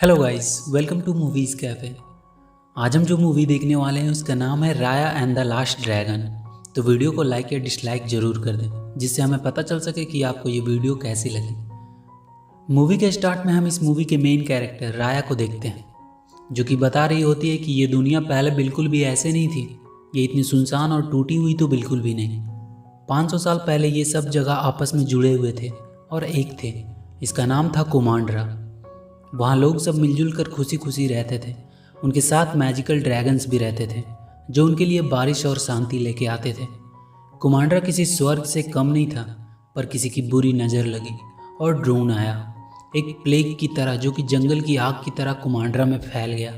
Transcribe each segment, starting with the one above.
Hello guys, welcome to Movies Cafe. आज हम जो मूवी देखने वाले हैं उसका नाम है राया एंड द लास्ट ड्रैगन। तो वीडियो को लाइक या डिसलाइक ज़रूर कर दें जिससे हमें पता चल सके कि आपको ये वीडियो कैसी लगी। मूवी के स्टार्ट में हम इस मूवी के मेन कैरेक्टर राया को देखते हैं, जो कि बता रही होती है कि ये दुनिया पहले बिल्कुल भी ऐसे नहीं थी। ये इतनी सुनसान और टूटी हुई तो बिल्कुल भी नहीं। 500 साल पहले ये सब जगह आपस में जुड़े हुए थे और एक थे। इसका नाम था कुमांड्रा। वहाँ लोग सब मिलजुल कर खुशी खुशी रहते थे। उनके साथ मैजिकल ड्रैगन्स भी रहते थे जो उनके लिए बारिश और शांति लेके आते थे। कुमांड्रा किसी स्वर्ग से कम नहीं था, पर किसी की बुरी नज़र लगी और ड्रोन आया, एक प्लेग की तरह जो कि जंगल की आग की तरह कुमांड्रा में फैल गया।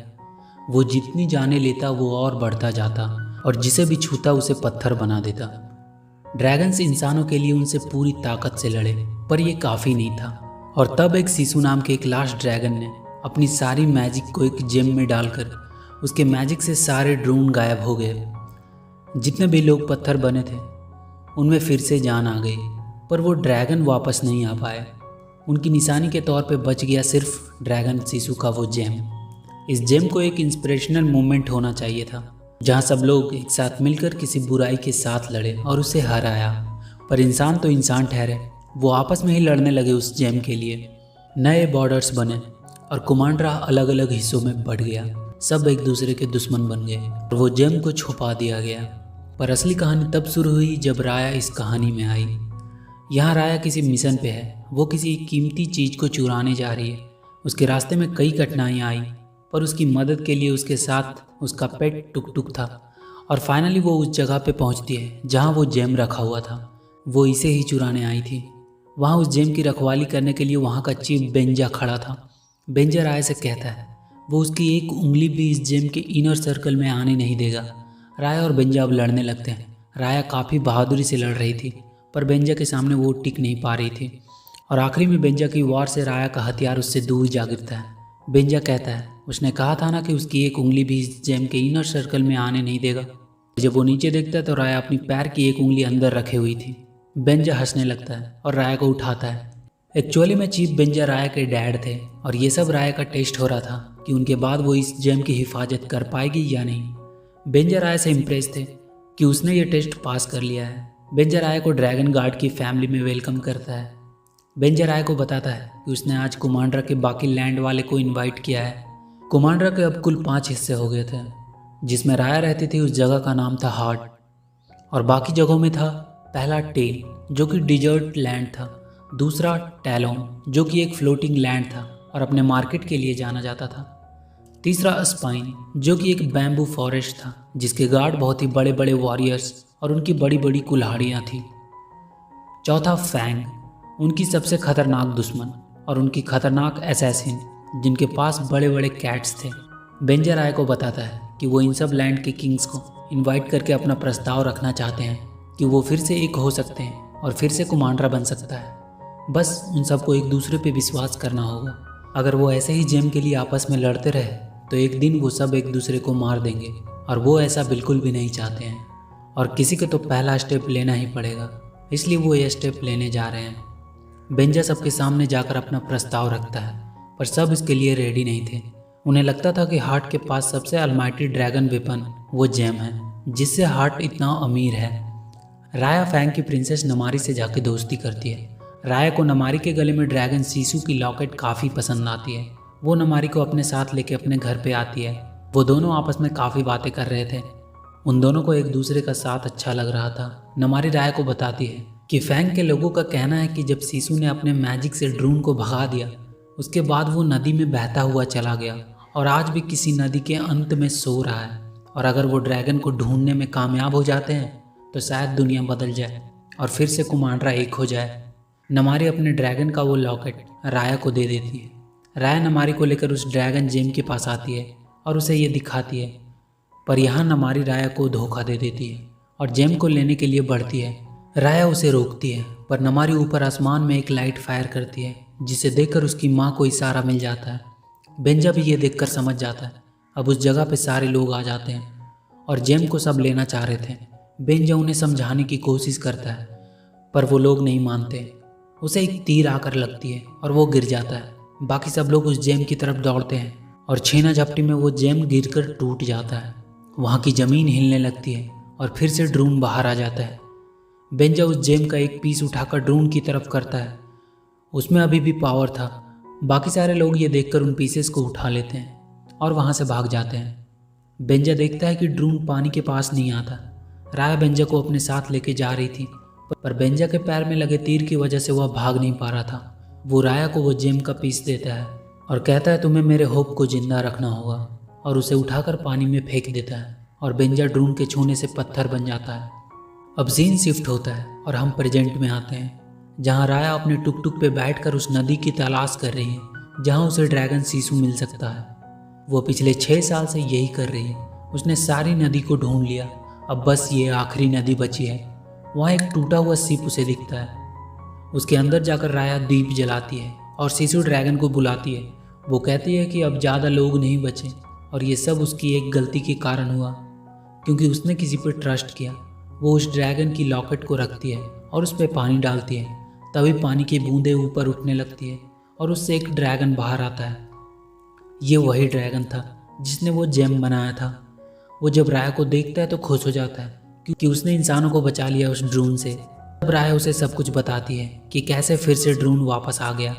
वो जितनी जाने लेता वो और बढ़ता जाता और जिसे भी छूता उसे पत्थर बना देता। ड्रैगन्स इंसानों के लिए उनसे पूरी ताकत से लड़े, पर यह काफ़ी नहीं था। और तब एक सीसू नाम के एक लास्ट ड्रैगन ने अपनी सारी मैजिक को एक जेम में डालकर उसके मैजिक से सारे ड्रोन गायब हो गए। जितने भी लोग पत्थर बने थे उनमें फिर से जान आ गई, पर वो ड्रैगन वापस नहीं आ पाए। उनकी निशानी के तौर पे बच गया सिर्फ ड्रैगन सीसू का वो जेम। इस जेम को एक इंस्पिरेशनल मोमेंट होना चाहिए था, जहाँ सब लोग एक साथ मिलकर किसी बुराई के साथ लड़े और उसे हराया। पर इंसान तो इंसान ठहरे, वो आपस में ही लड़ने लगे उस जेम के लिए। नए बॉर्डर्स बने और कुमांड्रा अलग अलग हिस्सों में बढ़ गया। सब एक दूसरे के दुश्मन बन गए और वो जेम को छुपा दिया गया। पर असली कहानी तब शुरू हुई जब राया इस कहानी में आई। यहाँ राया किसी मिशन पे है। वो किसी कीमती चीज़ को चुराने जा रही है। उसके रास्ते में कई कठिनाइयाँ आई, पर उसकी मदद के लिए उसके साथ उसका पेट टुक टुक था। और फाइनली वो उस जगह पे पहुँचती है जहाँ वो जेम रखा हुआ था। वो इसे ही चुराने आई थी। वहाँ उस जेम की रखवाली करने के लिए वहाँ का चीफ बेंजा खड़ा था। बेंजा राय से कहता है वो उसकी एक उंगली भी इस जेम के इनर सर्कल में आने नहीं देगा। राय और बेंजा अब लड़ने लगते हैं। राया काफ़ी बहादुरी से लड़ रही थी, पर बेंजा के सामने वो टिक नहीं पा रही थी। और आखिरी में बेंजा की वार से राया का हथियार उससे दूर जा गिरता है। बेंजा कहता है उसने कहा था ना कि उसकी एक उंगली भी इस जेम के इनर सर्कल में आने नहीं देगा। जब वो नीचे देखता है तो राया अपनी पैर की एक उंगली अंदर रखे हुई थी। बेंजा हंसने लगता है और राया को उठाता है। एक्चुअली में चीफ बेंजा राया के डैड थे और ये सब राया का टेस्ट हो रहा था कि उनके बाद वो इस जेम की हिफाजत कर पाएगी या नहीं। बेंजा राया से इम्प्रेस थे कि उसने ये टेस्ट पास कर लिया है। बेंजा राया को ड्रैगन गार्ड की फैमिली में वेलकम करता है। बेंजा राया को बताता है कि उसने आज कुमांड्रा के बाकी लैंड वाले को इन्वाइट किया है। कुमांड्रा के अब कुल 5 हिस्से हो गए थे। जिसमें राया रहती थी उस जगह का नाम था हार्ट, और बाकी जगहों में था पहला टेल जो कि डिजर्ट लैंड था, दूसरा टैलोन जो कि एक फ्लोटिंग लैंड था और अपने मार्केट के लिए जाना जाता था, तीसरा स्पाइन जो कि एक बैम्बू फॉरेस्ट था जिसके गार्ड बहुत ही बड़े बड़े वॉरियर्स और उनकी बड़ी बड़ी कुल्हाड़ियाँ थी, चौथा फैंग उनकी सबसे खतरनाक दुश्मन और उनकी खतरनाक असैसिन जिनके पास बड़े बड़े कैट्स थे। बेंजा राय को बताता है कि वो इन सब लैंड के किंग्स को इनवाइट करके अपना प्रस्ताव रखना चाहते हैं कि वो फिर से एक हो सकते हैं और फिर से कुमांड्रा बन सकता है। बस उन सबको एक दूसरे पे विश्वास करना होगा। अगर वो ऐसे ही जेम के लिए आपस में लड़ते रहे तो एक दिन वो सब एक दूसरे को मार देंगे, और वो ऐसा बिल्कुल भी नहीं चाहते हैं। और किसी को तो पहला स्टेप लेना ही पड़ेगा, इसलिए वो ये स्टेप लेने जा रहे हैं। बेंजा सबके सामने जाकर अपना प्रस्ताव रखता है, पर सब इसके लिए रेडी नहीं थे। उन्हें लगता था कि हार्ट के पास सबसे अलमाइटी ड्रैगन वेपन वो जेम है जिससे हार्ट इतना अमीर है। राया फैंग की प्रिंसेस नमारी से जाके दोस्ती करती है। राया को नमारी के गले में ड्रैगन सीसू की लॉकेट काफ़ी पसंद आती है। वो नमारी को अपने साथ लेके अपने घर पे आती है। वो दोनों आपस में काफ़ी बातें कर रहे थे। उन दोनों को एक दूसरे का साथ अच्छा लग रहा था। नमारी राया को बताती है कि फैंग के लोगों का कहना है कि जब सीसू ने अपने मैजिक से ड्रोन को भगा दिया उसके बाद वो नदी में बहता हुआ चला गया और आज भी किसी नदी के अंत में सो रहा है। और अगर वो ड्रैगन को ढूंढने में कामयाब हो जाते हैं तो शायद दुनिया बदल जाए और फिर से कुमांड्रा एक हो जाए। नमारी अपने ड्रैगन का वो लॉकेट राया को दे देती है। राया नमारी को लेकर उस ड्रैगन जेम के पास आती है और उसे ये दिखाती है, पर यहाँ नमारी राया को धोखा दे देती है और जेम को लेने के लिए बढ़ती है। राया उसे रोकती है, पर नमारी ऊपर आसमान में एक लाइट फायर करती है जिसे देखकर उसकी माँ को इशारा मिल जाता है। बेंजा भी ये देखकर समझ जाता है। अब उस जगह पे सारे लोग आ जाते हैं और जेम को सब लेना चाह रहे थे। बेंजा उन्हें समझाने की कोशिश करता है, पर वो लोग नहीं मानते। उसे एक तीर आकर लगती है और वो गिर जाता है। बाकी सब लोग उस जेम की तरफ दौड़ते हैं और छीना झपटी में वो जेम गिरकर टूट जाता है। वहाँ की ज़मीन हिलने लगती है और फिर से ड्रोन बाहर आ जाता है। बेंजा उस जेम का एक पीस उठाकर ड्रोन की तरफ करता है। उसमें अभी भी पावर था। बाकी सारे लोग ये देखकर उन पीसेस को उठा लेते हैं और वहाँ से भाग जाते हैं। बेंजा देखता है कि ड्रोन पानी के पास नहीं आता। राया बेंजा को अपने साथ लेके जा रही थी, पर बेंजा के पैर में लगे तीर की वजह से वह भाग नहीं पा रहा था। वो राया को वो जेम का पीस देता है और कहता है तुम्हें मेरे होप को जिंदा रखना होगा, और उसे उठाकर पानी में फेंक देता है और बेंजा ड्रोन के छूने से पत्थर बन जाता है। अब सीन शिफ्ट होता है और हम प्रेजेंट में आते हैं, जहाँ राया अपने टुक टुक पे बैठकर उस नदी की तलाश कर रही है जहाँ उसे ड्रैगन सीसू मिल सकता है। वो पिछले 6 साल से यही कर रही है। उसने सारी नदी को ढूंढ लिया, अब बस ये आखिरी नदी बची है। वहाँ एक टूटा हुआ शिप उसे दिखता है। उसके अंदर जाकर राया दीप जलाती है और सीसू ड्रैगन को बुलाती है। वो कहती है कि अब ज़्यादा लोग नहीं बचे और ये सब उसकी एक गलती के कारण हुआ, क्योंकि उसने किसी पर ट्रस्ट किया। वो उस ड्रैगन की लॉकेट को रखती है और उस पर पानी डालती है। तभी पानी की बूंदें ऊपर उठने लगती है और उससे एक ड्रैगन बाहर आता है। ये वही ड्रैगन था जिसने वो जेम बनाया था। वो जब राया को देखता है तो खुश हो जाता है क्योंकि उसने इंसानों को बचा लिया उस ड्रोन से। तब राया उसे सब कुछ बताती है कि कैसे फिर से ड्रोन वापस आ गया।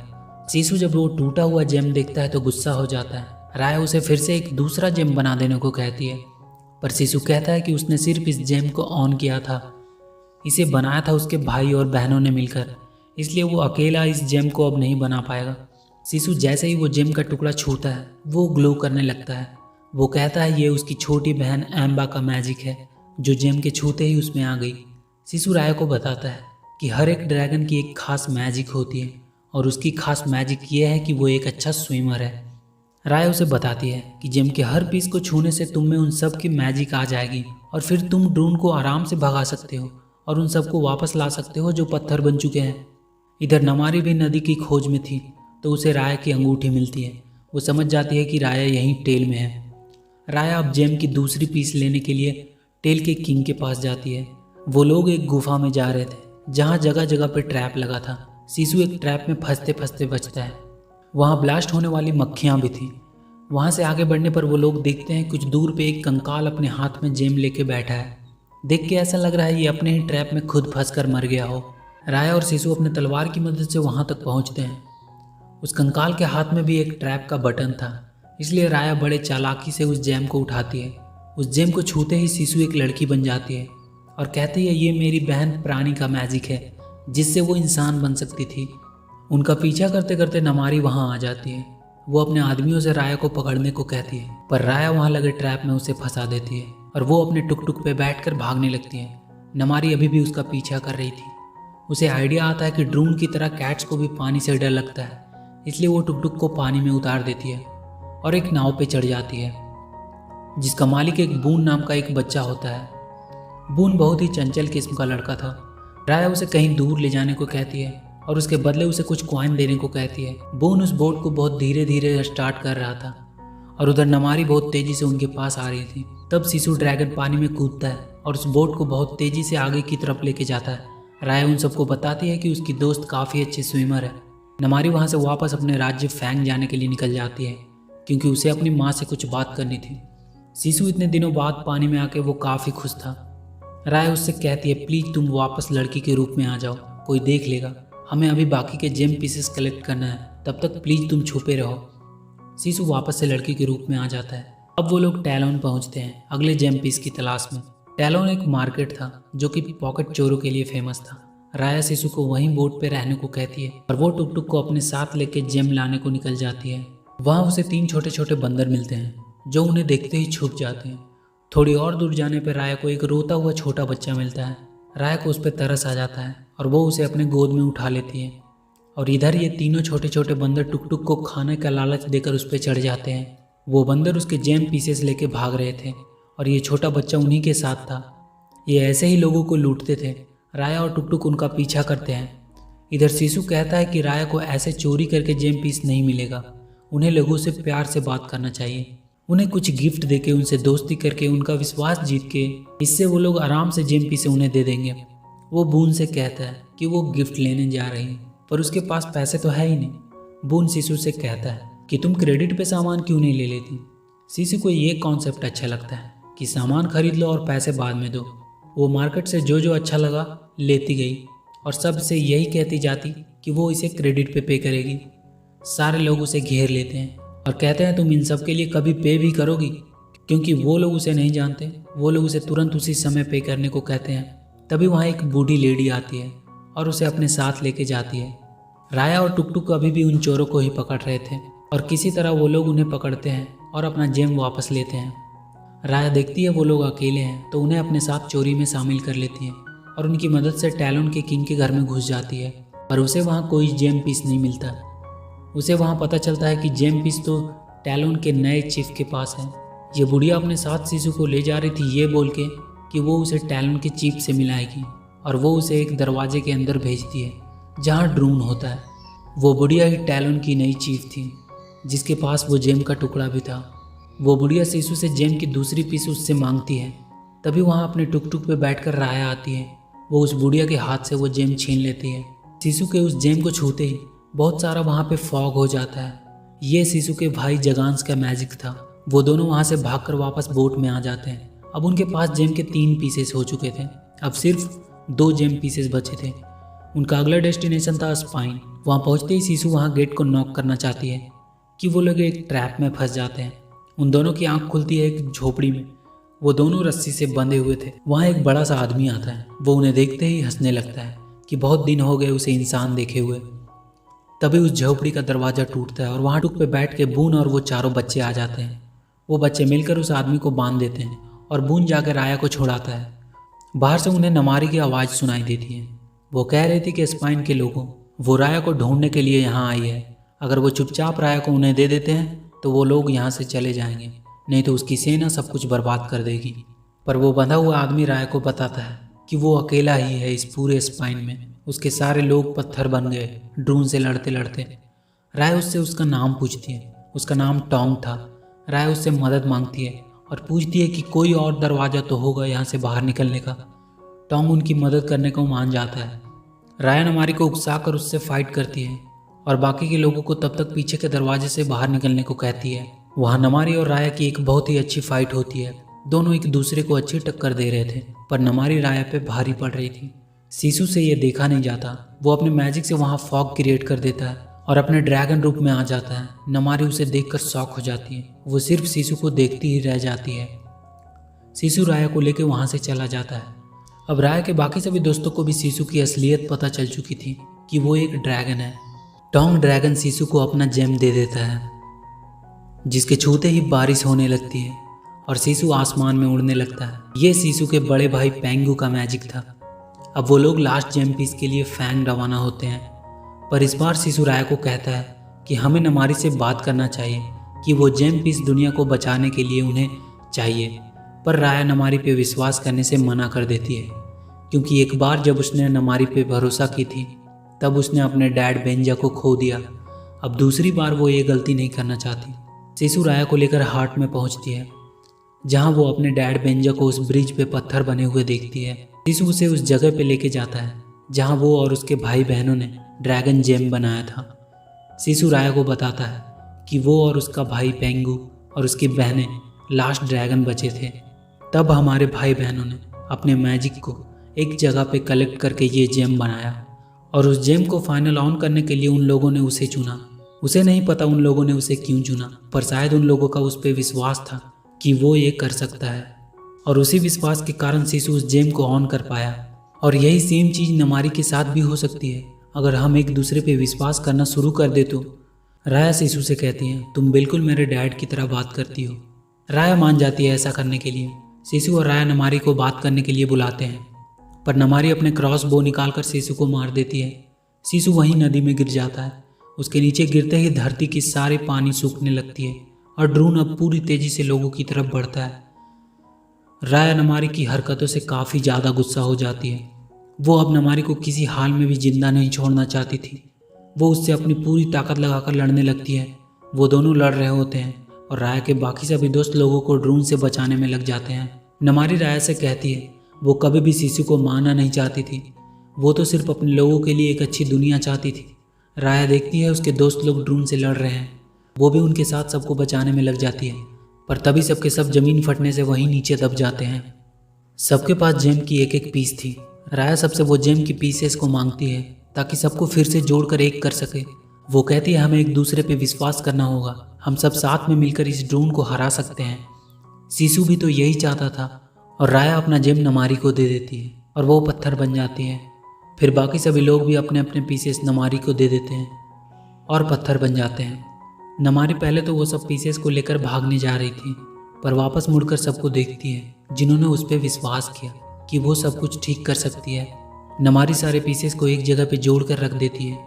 सीसू जब वो टूटा हुआ जेम देखता है तो गुस्सा हो जाता है। राया उसे फिर से एक दूसरा जेम बना देने को कहती है, पर सीसू कहता है कि उसने सिर्फ इस जेम को ऑन किया था। इसे बनाया था उसके भाई और बहनों ने मिलकर, इसलिए वो अकेला इस जेम को अब नहीं बना पाएगा। सीसू जैसे ही वो जेम का टुकड़ा छूता है वो ग्लो करने लगता है। वो कहता है ये उसकी छोटी बहन एम्बा का मैजिक है जो जेम के छूते ही उसमें आ गई। सीसू राया को बताता है कि हर एक ड्रैगन की एक खास मैजिक होती है और उसकी खास मैजिक ये है कि वो एक अच्छा स्विमर है। राया उसे बताती है कि जेम के हर पीस को छूने से तुम में उन सब की मैजिक आ जाएगी और फिर तुम ड्रोन को आराम से भगा सकते हो और उन सबको वापस ला सकते हो जो पत्थर बन चुके हैं। इधर नमारी भी नदी की खोज में थी तो उसे राया की अंगूठी मिलती है। वो समझ जाती है कि राया यहीं टेल में है। राया अब जेम की दूसरी पीस लेने के लिए टेल के किंग के पास जाती है। वो लोग एक गुफा में जा रहे थे जहाँ जगह जगह पे ट्रैप लगा था। सीसू एक ट्रैप में फंसते फंसते बचता है। वहाँ ब्लास्ट होने वाली मक्खियाँ भी थी। वहाँ से आगे बढ़ने पर वो लोग देखते हैं कुछ दूर पे एक कंकाल अपने हाथ में जेम लेके बैठा है। देख के ऐसा लग रहा है ये अपने ही ट्रैप में खुद फंस कर मर गया हो। राया और सीसू अपने तलवार की मदद से वहाँ तक पहुँचते हैं। उस कंकाल के हाथ में भी एक ट्रैप का बटन था, इसलिए राया बड़े चालाकी से उस जेम को उठाती है। उस जेम को छूते ही सीसू एक लड़की बन जाती है और कहती है ये मेरी बहन प्राणी का मैजिक है जिससे वो इंसान बन सकती थी। उनका पीछा करते करते नमारी वहाँ आ जाती है। वो अपने आदमियों से राया को पकड़ने को कहती है, पर राया वहाँ लगे ट्रैप में उसे फंसा देती है और वो अपने टुक टुक पे बैठकर भागने लगती है। नमारी अभी भी उसका पीछा कर रही थी। उसे आइडिया आता है कि ड्रोन की तरह कैट्स को भी पानी से डर लगता है, इसलिए वो टुक टुक को पानी में उतार देती है और एक नाव पे चढ़ जाती है जिसका मालिक एक बून नाम का एक बच्चा होता है। बून बहुत ही चंचल किस्म का लड़का था। राया उसे कहीं दूर ले जाने को कहती है और उसके बदले उसे कुछ कॉइन देने को कहती है। बून उस बोट को बहुत धीरे धीरे स्टार्ट कर रहा था और उधर नमारी बहुत तेजी से उनके पास आ रही थी। तब सीसू ड्रैगन पानी में कूदता है और उस बोट को बहुत तेजी से आगे की तरफ लेके जाता है। राया उन सबको बताती है कि उसकी दोस्त काफ़ी अच्छी स्विमर है। नमारी वहाँ से वापस अपने राज्य फैंग जाने के लिए निकल जाती है क्योंकि उसे अपनी माँ से कुछ बात करनी थी। सीसू इतने दिनों बाद पानी में आके वो काफ़ी खुश था। राय उससे कहती है प्लीज़ तुम वापस लड़की के रूप में आ जाओ, कोई देख लेगा। हमें अभी बाकी के जेम पीसेस कलेक्ट करना है, तब तक प्लीज़ तुम छुपे रहो। सीसू वापस से लड़की के रूप में आ जाता है। अब वो लोग टैलोन पहुंचते हैं अगले जेम पीस की तलाश में। टैलोन एक मार्केट था जो कि पॉकेट चोरों के लिए फेमस था। राया सीसू को वहीं बोट पे रहने को कहती है और वो टुक टुक को अपने साथ लेके जेम लाने को निकल जाती है। वहाँ उसे 3 छोटे छोटे बंदर मिलते हैं जो उन्हें देखते ही छुप जाते हैं। थोड़ी और दूर जाने पर राया को एक रोता हुआ छोटा बच्चा मिलता है। राया को उस पर तरस आ जाता है और वो उसे अपने गोद में उठा लेती है। और इधर ये तीनों छोटे छोटे बंदर टुक टुक को खाने का लालच देकर उस पर चढ़ जाते हैं। वो बंदर उसके जेम पीसेस लेके भाग रहे थे और ये छोटा बच्चा उन्हीं के साथ था। ये ऐसे ही लोगों को लूटते थे। राया और टुक टुक उनका पीछा करते हैं। इधर सीसू कहता है कि राया को ऐसे चोरी करके जेम पीस नहीं मिलेगा, उन्हें लोगों से प्यार से बात करना चाहिए। उन्हें कुछ गिफ्ट देके उनसे दोस्ती करके उनका विश्वास जीत के इससे वो लोग आराम से जेम पीस उन्हें दे देंगे। वो बून से कहता है कि वो गिफ्ट लेने जा रही है पर उसके पास पैसे तो है ही नहीं। बून शिशु से कहता है कि तुम क्रेडिट पे सामान क्यों नहीं ले लेती। शिशु को ये कॉन्सेप्ट अच्छा लगता है कि सामान खरीद लो और पैसे बाद में दो। वो मार्केट से जो जो अच्छा लगा लेती गई और सबसे यही कहती जाती कि वो इसे क्रेडिट पे करेगी। सारे लोग उसे घेर लेते हैं और कहते हैं तुम इन सब के लिए कभी पे भी करोगी, क्योंकि वो लोग उसे नहीं जानते। वो लोग उसे तुरंत उसी समय पे करने को कहते हैं। तभी वहाँ एक बूढ़ी लेडी आती है और उसे अपने साथ लेके जाती है। राया और टुकटुक अभी भी उन चोरों को ही पकड़ रहे थे और किसी तरह वो लोग उन्हें पकड़ते हैं और अपना जेम वापस लेते हैं। राया देखती है वो लोग अकेले हैं तो उन्हें अपने साथ चोरी में शामिल कर लेती है और उनकी मदद से टैलोन के किंग के घर में घुस जाती है। पर उसे वहाँ कोई जेम पीस नहीं मिलता। उसे वहाँ पता चलता है कि जेम पीस तो टैलोन के नए चीफ के पास है। ये बुढ़िया अपने साथ शिशु को ले जा रही थी ये बोल के कि वो उसे टैलोन के चीफ से मिलाएगी और वो उसे एक दरवाजे के अंदर भेजती है जहाँ ड्रून होता है। वो बुढ़िया ही टैलोन की नई चीफ थी जिसके पास वो जेम का टुकड़ा भी था। वो बुढ़िया शिशु से जेम की दूसरी पीस उससे मांगती है। तभी वहाँ अपने टुकटुक पे बैठकर राया आती है। वो उस बुढ़िया के हाथ से वो जेम छीन लेती है। शिशु के उस जेम को छूते ही बहुत सारा वहाँ पे फॉग हो जाता है। ये शिशु के भाई जगांस का मैजिक था। वो दोनों वहाँ से भागकर वापस बोट में आ जाते हैं। अब उनके पास जेम के 3 पीसेस हो चुके थे। अब सिर्फ 2 जेम पीसेस बचे थे। उनका अगला डेस्टिनेशन था स्पाइन। वहाँ पहुँचते ही शिशु वहाँ गेट को नॉक करना चाहती है कि वो लोग एक ट्रैप में फंस जाते हैं। उन दोनों की आंख खुलती है एक झोपड़ी में। वो दोनों रस्सी से बंधे हुए थे। वहाँ एक बड़ा सा आदमी आता है। वो उन्हें देखते ही हंसने लगता है कि बहुत दिन हो गए उसे इंसान देखे हुए। तभी उस झोपड़ी का दरवाज़ा टूटता है और वहाँ टुक पे बैठ के बून और वो चारों बच्चे आ जाते हैं। वो बच्चे मिलकर उस आदमी को बांध देते हैं और बून जाकर राया को छुड़ाता है। बाहर से उन्हें नमारी की आवाज़ सुनाई देती है। वो कह रही थी कि स्पाइन के लोगों वो राया को ढूंढने के लिए यहाँ आई है। अगर वो चुपचाप राया को उन्हें दे देते हैं तो वो लोग यहाँ से चले जाएंगे, नहीं तो उसकी सेना सब कुछ बर्बाद कर देगी। पर वो बंधा हुआ आदमी राया को बताता है कि वो अकेला ही है इस पूरे स्पाइन में। उसके सारे लोग पत्थर बन गए ड्रून से लड़ते लड़ते। राय उससे उसका नाम पूछती है। उसका नाम टॉन्ग था। राय उससे मदद मांगती है और पूछती है कि कोई और दरवाज़ा तो होगा यहाँ से बाहर निकलने का। टॉन्ग उनकी मदद करने को मान जाता है। राय नमारी को उकसाकर उससे फाइट करती है और बाकी के लोगों को तब तक पीछे के दरवाजे से बाहर निकलने को कहती है। वहाँ नमारी और राया की एक बहुत ही अच्छी फाइट होती है। दोनों एक दूसरे को अच्छी टक्कर दे रहे थे पर नमारी राया पे भारी पड़ रही थी। शिशु से ये देखा नहीं जाता। वो अपने मैजिक से वहाँ फॉग क्रिएट कर देता है और अपने ड्रैगन रूप में आ जाता है। नमारी उसे देखकर शॉक हो जाती है। वो सिर्फ शिशु को देखती ही रह जाती है। शिशु राया को लेकर वहाँ से चला जाता है। अब राया के बाकी सभी दोस्तों को भी शिशु की असलियत पता चल चुकी थी कि वो एक ड्रैगन है। टॉन्ग ड्रैगन शिशु को अपना जेम दे देता है जिसके छूते ही बारिश होने लगती है और शिशु आसमान में उड़ने लगता है। ये शिशु के बड़े भाई पेंगू का मैजिक था। अब वो लोग लास्ट जेम पीस के लिए फैंग रवाना होते हैं। पर इस बार शिशु राया को कहता है कि हमें नमारी से बात करना चाहिए कि वो जेम पीस दुनिया को बचाने के लिए उन्हें चाहिए। पर राया नमारी पे विश्वास करने से मना कर देती है क्योंकि एक बार जब उसने नमारी पे भरोसा की थी तब उसने अपने डैड बेंजा को खो दिया। अब दूसरी बार वो ये गलती नहीं करना चाहती। शिशु राया को लेकर हार्ट में पहुंचती है जहां वो अपने डैड बेंजा को उस ब्रिज पे पत्थर बने हुए देखती है। शिशु उसे उस जगह पे लेके जाता है जहां वो और उसके भाई बहनों ने ड्रैगन जेम बनाया था। शिशु राया को बताता है कि वो और उसका भाई पेंगू और उसकी बहनें लास्ट ड्रैगन बचे थे। तब हमारे भाई बहनों ने अपने मैजिक को एक जगह पे कलेक्ट करके ये जेम बनाया और उस जेम को फाइनल ऑन करने के लिए उन लोगों ने उसे चुना। उसे नहीं पता उन लोगों ने उसे क्यों चुना, पर शायद उन लोगों का उस पर विश्वास था कि वो ये कर सकता है और उसी विश्वास के कारण शिशु उस जेम को ऑन कर पाया। और यही सेम चीज़ नमारी के साथ भी हो सकती है अगर हम एक दूसरे पे विश्वास करना शुरू कर दे तो। राया शिशु से कहती है तुम बिल्कुल मेरे डैड की तरह बात करती हो। राया मान जाती है ऐसा करने के लिए। शिशु और राया नमारी को बात करने के लिए बुलाते हैं पर नमारी अपने क्रॉस बो निकालकर शिशु को मार देती है। शिशु वहीं नदी में गिर जाता है। उसके नीचे गिरते ही धरती की सारी पानी सूखने लगती है और ड्रून अब पूरी तेजी से लोगों की तरफ बढ़ता है। राया नमारी की हरकतों से काफ़ी ज़्यादा गुस्सा हो जाती है। वो अब नमारी को किसी हाल में भी जिंदा नहीं छोड़ना चाहती थी। वो उससे अपनी पूरी ताकत लगाकर लड़ने लगती है। वो दोनों लड़ रहे होते हैं और राया के बाकी सभी दोस्त लोगों को ड्रून से बचाने में लग जाते हैं। नमारी राया से कहती है वो कभी भी शिशु को मारना नहीं चाहती थी। वो तो सिर्फ अपने लोगों के लिए एक अच्छी दुनिया चाहती थी। राया देखती है उसके दोस्त लोग ड्रोन से लड़ रहे हैं, वो भी उनके साथ सबको बचाने में लग जाती है, पर तभी सबके सब जमीन फटने से वहीं नीचे दब जाते हैं। सबके पास जेम की एक एक पीस थी। राया सबसे वो जेम की पीसेस को मांगती है ताकि सबको फिर से जोड़कर एक कर सके। वो कहती है हमें एक दूसरे पे विश्वास करना होगा, हम सब साथ में मिलकर इस ड्रोन को हरा सकते हैं। सीसू भी तो यही चाहता था और राया अपना जेम नमारी को दे देती है और वो पत्थर बन जाती है। फिर बाकी सभी लोग भी अपने अपने पीसेस नमारी को दे देते हैं और पत्थर बन जाते हैं। नमारी पहले तो वो सब पीसेस को लेकर भागने जा रही थी, पर वापस मुड़कर सबको देखती है जिन्होंने उस पर विश्वास किया कि वो सब कुछ ठीक कर सकती है। नमारी सारे पीसेस को एक जगह पे जोड़ कर रख देती है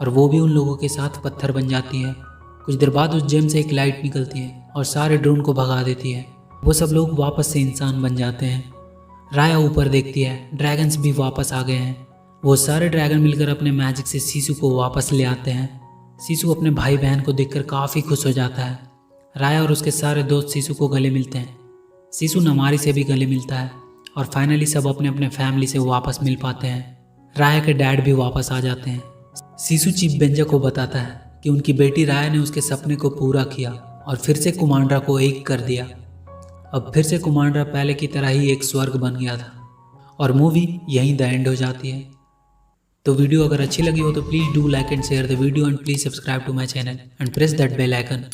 और वो भी उन लोगों के साथ पत्थर बन जाती है। कुछ देर बाद उस जेम से एक लाइट निकलती है और सारे ड्रोन को भगा देती है। वो सब लोग वापस से इंसान बन जाते हैं। राया ऊपर देखती है, ड्रैगन्स भी वापस आ गए हैं। वो सारे ड्रैगन मिलकर अपने मैजिक से सीसू को वापस ले आते हैं। सीसू अपने भाई बहन को देखकर काफ़ी खुश हो जाता है। राया और उसके सारे दोस्त सीसू को गले मिलते हैं। सीसू नमारी से भी गले मिलता है और फाइनली सब अपने अपने फैमिली से वापस मिल पाते हैं। राया के डैड भी वापस आ जाते हैं। सीसू चीफ बेंजा को बताता है कि उनकी बेटी राया ने उसके सपने को पूरा किया और फिर से कुमांड्रा को एक कर दिया। अब फिर से कुमांड्रा पहले की तरह ही एक स्वर्ग बन गया था और मूवी यहीं द एंड हो जाती है। तो वीडियो अगर अच्छी लगी हो तो please do like and share the video and please subscribe to my channel and press that bell icon.